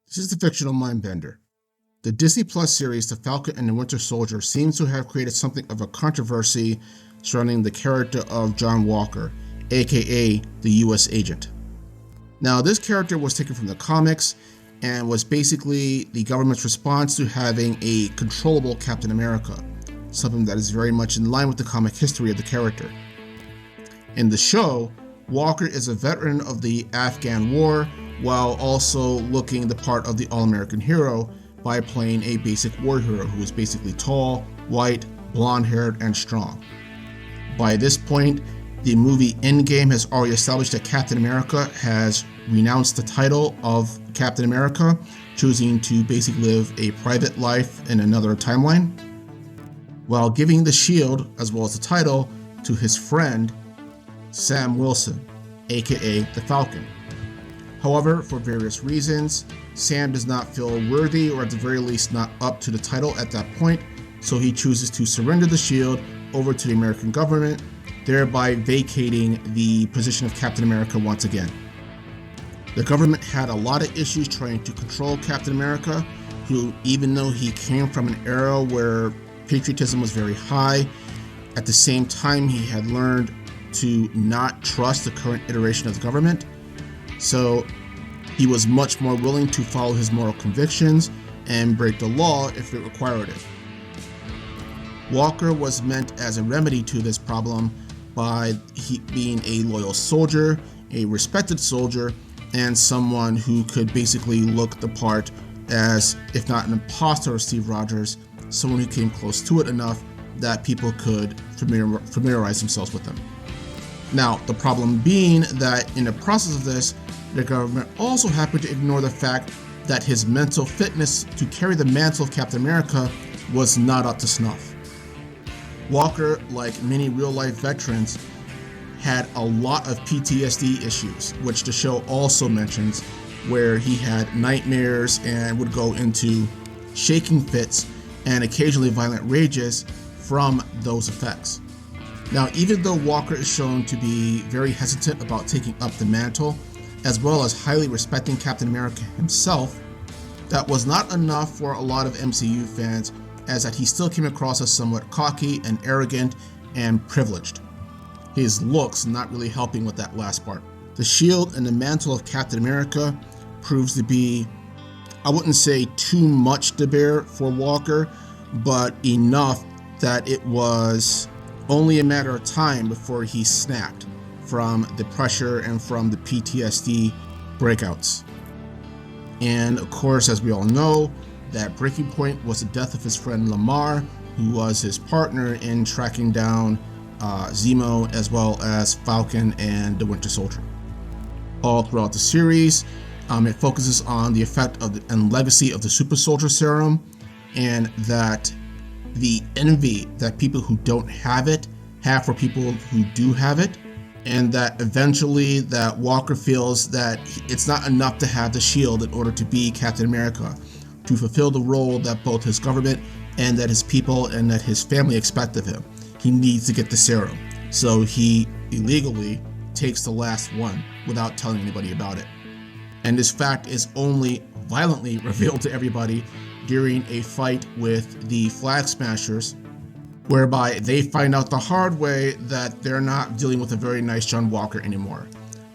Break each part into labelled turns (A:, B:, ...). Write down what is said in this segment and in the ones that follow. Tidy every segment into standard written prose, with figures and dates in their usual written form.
A: This is the fictional Mindbender. The Disney Plus series The Falcon and the Winter Soldier seems to have created something of a controversy surrounding the character of John Walker, aka the US Agent. Now, this character was taken from the comics and was basically the government's response to having a controllable Captain America, something that is very much in line with the comic history of the character. In the show, Walker is a veteran of the Afghan War while also looking the part of the all-American hero by playing a basic war hero who is basically tall, white, blonde-haired, and strong. By this point, the movie Endgame has already established that Captain America has renounced the title of Captain America, choosing to basically live a private life in another timeline, while giving the shield, as well as the title, to his friend, Sam Wilson, aka the Falcon. However, for various reasons, Sam does not feel worthy, or at the very least not up to the title at that point, so he chooses to surrender the shield over to the American government, thereby vacating the position of Captain America once again. The government had a lot of issues trying to control Captain America, who, even though he came from an era where patriotism was very high, at the same time he had learned to not trust the current iteration of the government, so he was much more willing to follow his moral convictions and break the law if it required it. Walker was meant as a remedy to this problem by being a loyal soldier, a respected soldier, and someone who could basically look the part as, if not an imposter of Steve Rogers, someone who came close to it enough that people could familiarize themselves with him. Now, the problem being that in the process of this, the government also happened to ignore the fact that his mental fitness to carry the mantle of Captain America was not up to snuff. Walker, like many real-life veterans, had a lot of PTSD issues, which the show also mentions, where he had nightmares and would go into shaking fits and occasionally violent rages from those effects. Now, even though Walker is shown to be very hesitant about taking up the mantle, as well as highly respecting Captain America himself, that was not enough for a lot of MCU fans, as that he still came across as somewhat cocky and arrogant and privileged. His looks not really helping with that last part. The shield and the mantle of Captain America proves to be, I wouldn't say too much to bear for Walker, but enough that it was only a matter of time before he snapped from the pressure and from the PTSD breakouts. And of course, as we all know, that breaking point was the death of his friend Lamar, who was his partner in tracking down Zemo, as well as Falcon and the Winter Soldier. All throughout the series, it focuses on the effect of and legacy of the Super Soldier Serum, and that the envy that people who don't have it have for people who do have it, and that eventually that Walker feels that it's not enough to have the shield in order to be Captain America, to fulfill the role that both his government and that his people and that his family expect of him. He needs to get the serum, so he illegally takes the last one without telling anybody about it. And this fact is only violently revealed to everybody during a fight with the Flag Smashers, whereby they find out the hard way that they're not dealing with a very nice John Walker anymore.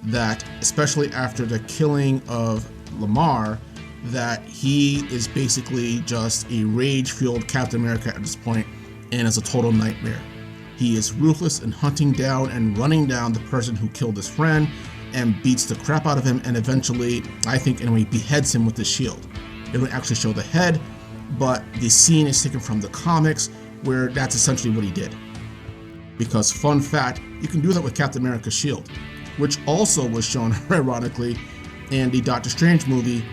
A: That, especially after the killing of Lamar, that he is basically just a rage-fueled Captain America at this point and is a total nightmare. He is ruthless in hunting down and running down the person who killed his friend and beats the crap out of him, and eventually, I think anyway, beheads him with his shield. They don't actually show the head, but the scene is taken from the comics where that's essentially what he did. Because, fun fact, you can do that with Captain America's shield, which also was shown ironically in the Doctor Strange movie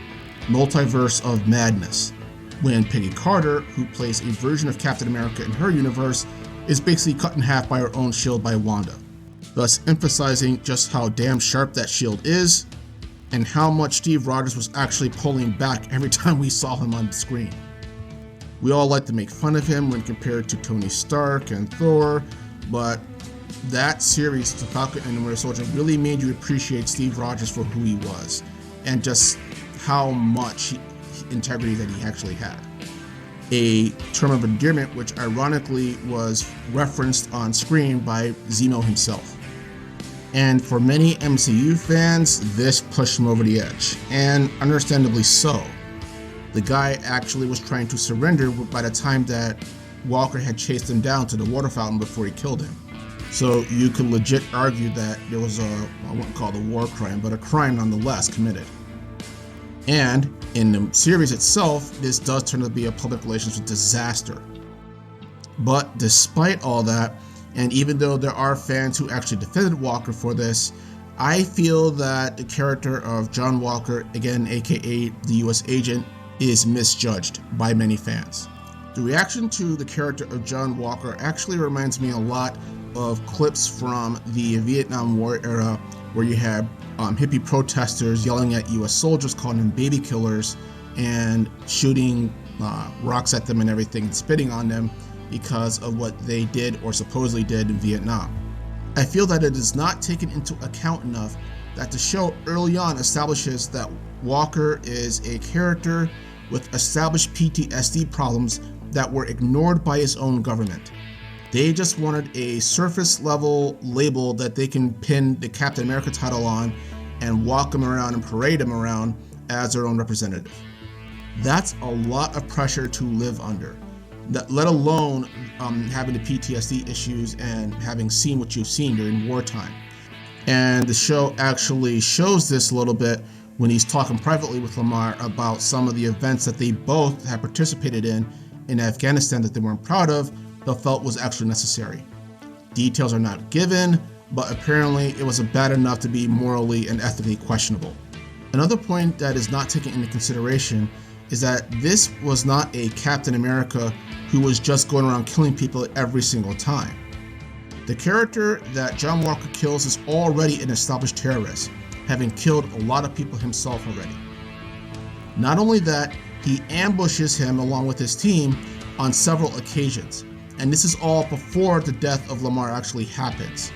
A: Multiverse of Madness, when Peggy Carter, who plays a version of Captain America in her universe, is basically cut in half by her own shield by Wanda, thus emphasizing just how damn sharp that shield is and how much Steve Rogers was actually pulling back every time we saw him on the screen. We all like to make fun of him when compared to Tony Stark and Thor, but that series, The Falcon and the Winter Soldier, really made you appreciate Steve Rogers for who he was, and just how much integrity that he actually had. A term of endearment which ironically was referenced on screen by Zemo himself. And for many MCU fans, this pushed him over the edge, and understandably so. The guy actually was trying to surrender by the time that Walker had chased him down to the water fountain before he killed him. So you could legit argue that there was I wouldn't call it a war crime, but a crime nonetheless committed. And in the series itself, this does turn out to be a public relations disaster. But despite all that, and even though there are fans who actually defended Walker for this, I feel that the character of John Walker, again aka the US agent, is misjudged by many fans. The reaction to the character of John Walker actually reminds me a lot of clips from the Vietnam War era, where you had hippie protesters yelling at US soldiers, calling them baby killers, and shooting rocks at them and everything, and spitting on them because of what they did or supposedly did in Vietnam. I feel that it is not taken into account enough that the show early on establishes that Walker is a character with established PTSD problems that were ignored by his own government. They just wanted a surface level label that they can pin the Captain America title on and walk him around and parade him around as their own representative. That's a lot of pressure to live under, let alone having the PTSD issues and having seen what you've seen during wartime. And the show actually shows this a little bit when he's talking privately with Lamar about some of the events that they both had participated in Afghanistan that they weren't proud of, but felt was actually necessary. Details are not given, but apparently it was bad enough to be morally and ethically questionable. Another point that is not taken into consideration is that this was not a Captain America who was just going around killing people every single time. The character that John Walker kills is already an established terrorist, having killed a lot of people himself already. Not only that, he ambushes him along with his team on several occasions, and this is all before the death of Lamar actually happens.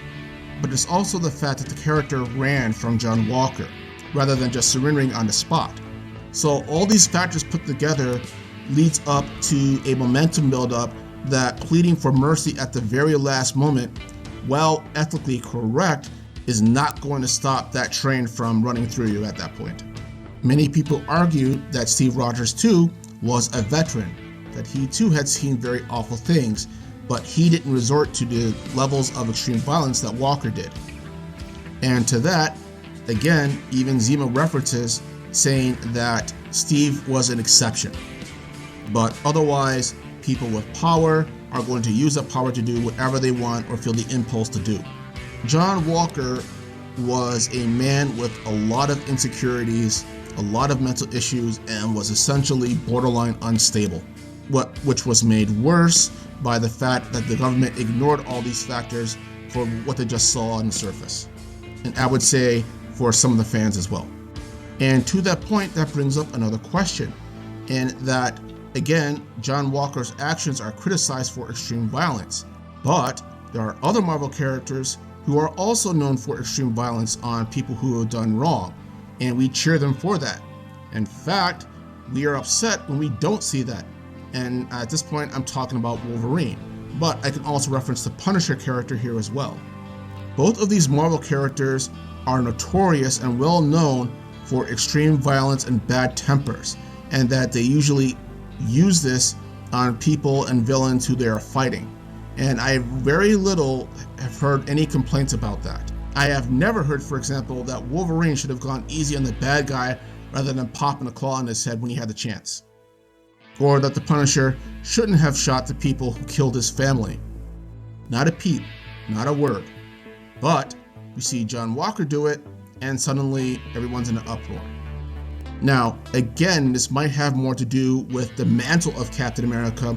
A: But it's also the fact that the character ran from John Walker, rather than just surrendering on the spot. So all these factors put together leads up to a momentum buildup that pleading for mercy at the very last moment, while ethically correct, is not going to stop that train from running through you at that point. Many people argue that Steve Rogers too was a veteran, that he too had seen very awful things, but he didn't resort to the levels of extreme violence that Walker did. And to that, again, even Zemo references saying that Steve was an exception. But otherwise, people with power are going to use that power to do whatever they want or feel the impulse to do. John Walker was a man with a lot of insecurities, a lot of mental issues, and was essentially borderline unstable, which was made worse by the fact that the government ignored all these factors for what they just saw on the surface. And I would say for some of the fans as well. And to that point, that brings up another question, and that, again, John Walker's actions are criticized for extreme violence, but there are other Marvel characters who are also known for extreme violence on people who have done wrong, and we cheer them for that. In fact, we are upset when we don't see that. And at this point, I'm talking about Wolverine, but I can also reference the Punisher character here as well. Both of these Marvel characters are notorious and well known for extreme violence and bad tempers, and that they usually use this on people and villains who they are fighting. And I very little have heard any complaints about that. I have never heard, for example, that Wolverine should have gone easy on the bad guy rather than popping a claw in his head when he had the chance. Or that the Punisher shouldn't have shot the people who killed his family. Not a peep, not a word. But we see John Walker do it, and suddenly everyone's in an uproar. Now, again, this might have more to do with the mantle of Captain America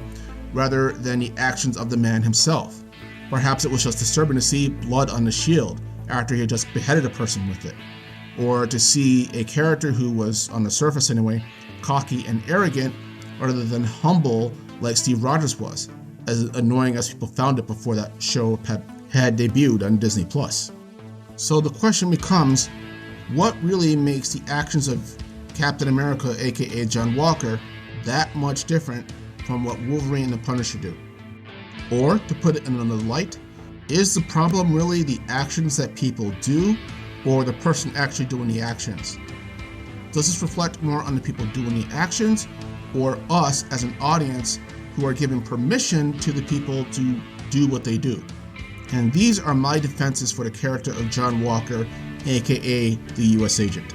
A: rather than the actions of the man himself. Perhaps it was just disturbing to see blood on the shield after he had just beheaded a person with it, or to see a character who was, on the surface anyway, cocky and arrogant rather than humble like Steve Rogers was, as annoying as people found it before that show had debuted on Disney+. So the question becomes, what really makes the actions of Captain America, aka John Walker, that much different from what Wolverine and the Punisher do? Or, to put it in another light, is the problem really the actions that people do, or the person actually doing the actions? Does this reflect more on the people doing the actions, or us as an audience who are giving permission to the people to do what they do? And these are my defenses for the character of John Walker, aka the US Agent.